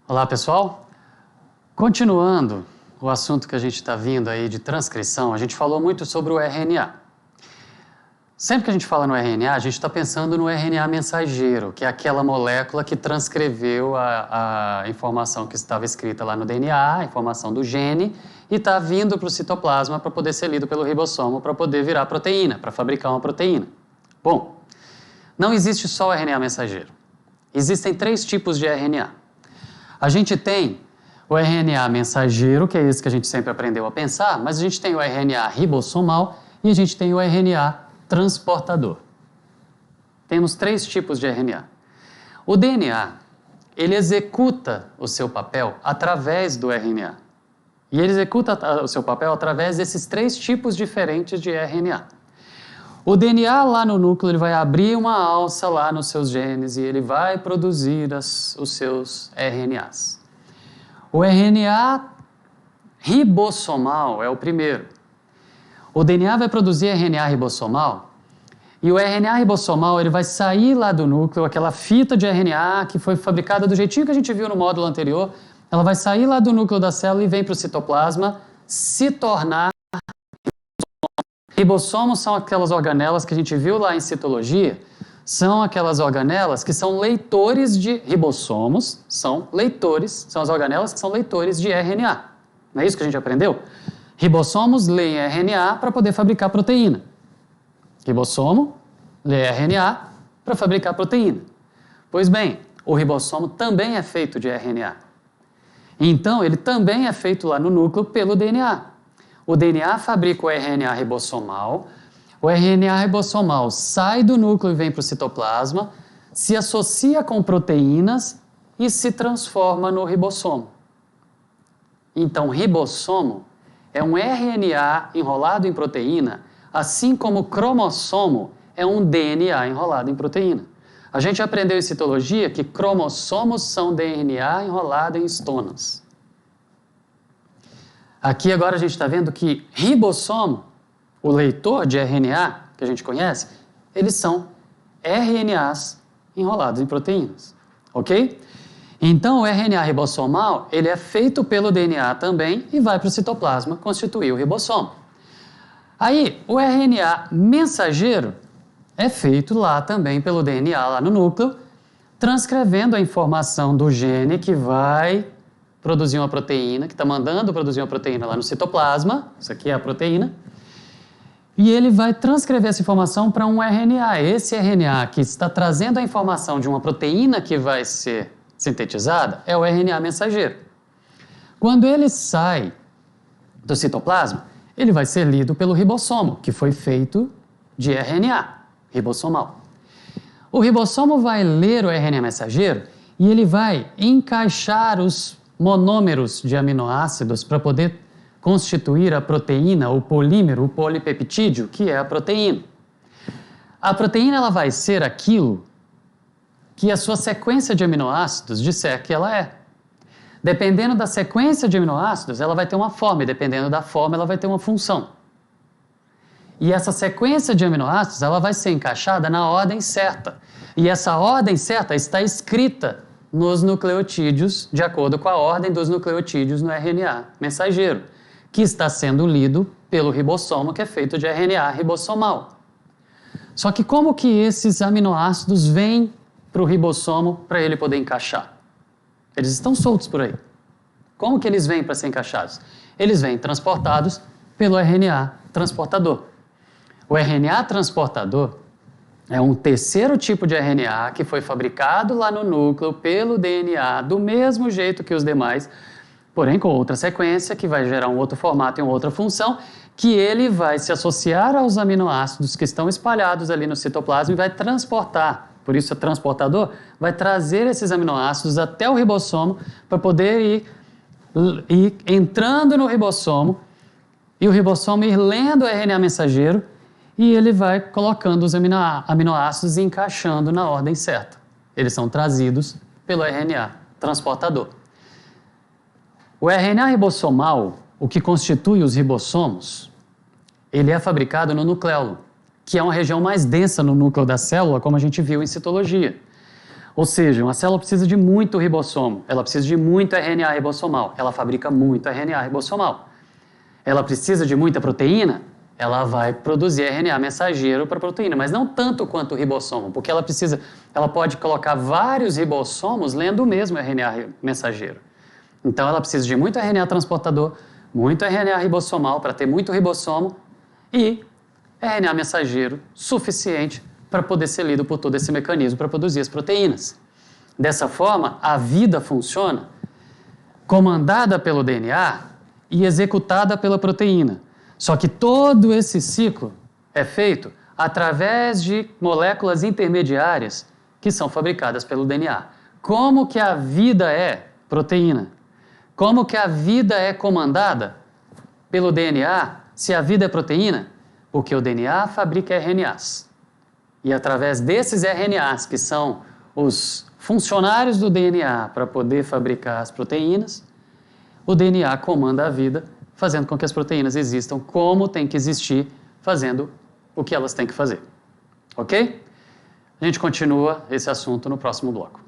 Olá, pessoal. Continuando o assunto que a gente está vindo aí de transcrição, a gente falou muito sobre o RNA. Sempre que a gente fala no RNA, a gente está pensando no RNA mensageiro, que é aquela molécula que transcreveu a informação que estava escrita lá no DNA, a informação do gene, e está vindo para o citoplasma para poder ser lido pelo ribossomo, para poder virar proteína, para fabricar uma proteína. Bom, não existe só o RNA mensageiro. Existem 3 tipos de RNA. A gente tem o RNA mensageiro, que é esse que a gente sempre aprendeu a pensar, mas a gente tem o RNA ribossomal e a gente tem o RNA transportador. Temos 3 tipos de RNA. O DNA, ele executa o seu papel através do RNA. E ele executa o seu papel através desses 3 tipos diferentes de RNA. O DNA lá no núcleo, ele vai abrir uma alça lá nos seus genes e ele vai produzir os seus RNAs. O RNA ribossomal é o primeiro. O DNA vai produzir RNA ribossomal e o RNA ribossomal ele vai sair lá do núcleo, aquela fita de RNA que foi fabricada do jeitinho que a gente viu no módulo anterior, ela vai sair lá do núcleo da célula e vem para o citoplasma se tornar ribossomos. São aquelas organelas que a gente viu lá em citologia, são aquelas organelas que são leitores de ribossomos, são as organelas que são leitores de RNA. Não é isso que a gente aprendeu? Ribossomos leem RNA para poder fabricar proteína. Ribossomo lê RNA para fabricar proteína. Pois bem, o ribossomo também é feito de RNA. Então, ele também é feito lá no núcleo pelo DNA. O DNA fabrica o RNA ribossomal, o RNA ribossomal sai do núcleo e vem para o citoplasma, se associa com proteínas e se transforma no ribossomo. Então, ribossomo é um RNA enrolado em proteína, assim como cromossomo é um DNA enrolado em proteína. A gente aprendeu em citologia que cromossomos são DNA enrolado em estonas. Aqui agora a gente está vendo que ribossomo, o leitor de RNA que a gente conhece, eles são RNAs enrolados em proteínas, ok? Então o RNA ribossomal, ele é feito pelo DNA também e vai para o citoplasma constituir o ribossomo. Aí o RNA mensageiro é feito lá também pelo DNA, lá no núcleo, transcrevendo a informação do gene que vai produzir uma proteína, que está mandando produzir uma proteína lá no citoplasma, isso aqui é a proteína, e ele vai transcrever essa informação para um RNA. Esse RNA que está trazendo a informação de uma proteína que vai ser sintetizada é o RNA mensageiro. Quando ele sai do citoplasma, ele vai ser lido pelo ribossomo, que foi feito de RNA ribossomal. O ribossomo vai ler o RNA mensageiro e ele vai encaixar os monômeros de aminoácidos para poder constituir a proteína, o polímero, o polipeptídeo, que é a proteína. A proteína ela vai ser aquilo que a sua sequência de aminoácidos disser que ela é. Dependendo da sequência de aminoácidos, ela vai ter uma forma, e dependendo da forma, ela vai ter uma função. E essa sequência de aminoácidos, ela vai ser encaixada na ordem certa. E essa ordem certa está escrita nos nucleotídeos, de acordo com a ordem dos nucleotídeos no RNA mensageiro, que está sendo lido pelo ribossomo, que é feito de RNA ribossomal. Só que como que esses aminoácidos vêm para o ribossomo para ele poder encaixar? Eles estão soltos por aí. Como que eles vêm para ser encaixados? Eles vêm transportados pelo RNA transportador. O RNA transportador é um terceiro tipo de RNA que foi fabricado lá no núcleo pelo DNA, do mesmo jeito que os demais, porém com outra sequência, que vai gerar um outro formato e uma outra função, que ele vai se associar aos aminoácidos que estão espalhados ali no citoplasma e vai transportar. Por isso, o transportador vai trazer esses aminoácidos até o ribossomo para poder ir entrando no ribossomo e o ribossomo ir lendo o RNA mensageiro e ele vai colocando os aminoácidos e encaixando na ordem certa. Eles são trazidos pelo RNA transportador. O RNA ribossomal, o que constitui os ribossomos, ele é fabricado no nucleolo, que é uma região mais densa no núcleo da célula, como a gente viu em citologia. Ou seja, uma célula precisa de muito ribossomo, ela precisa de muito RNA ribossomal, ela fabrica muito RNA ribossomal. Ela precisa de muita proteína, ela vai produzir RNA mensageiro para a proteína, mas não tanto quanto o ribossomo, porque ela pode colocar vários ribossomos lendo o mesmo RNA mensageiro. Então ela precisa de muito RNA transportador, muito RNA ribossomal para ter muito ribossomo e RNA mensageiro suficiente para poder ser lido por todo esse mecanismo para produzir as proteínas. Dessa forma, a vida funciona comandada pelo DNA e executada pela proteína. Só que todo esse ciclo é feito através de moléculas intermediárias que são fabricadas pelo DNA. Como que a vida é proteína? Como que a vida é comandada pelo DNA se a vida é proteína? Porque o DNA fabrica RNAs. E através desses RNAs, que são os funcionários do DNA para poder fabricar as proteínas, o DNA comanda a vida, fazendo com que as proteínas existam como tem que existir, fazendo o que elas têm que fazer. Ok? A gente continua esse assunto no próximo bloco.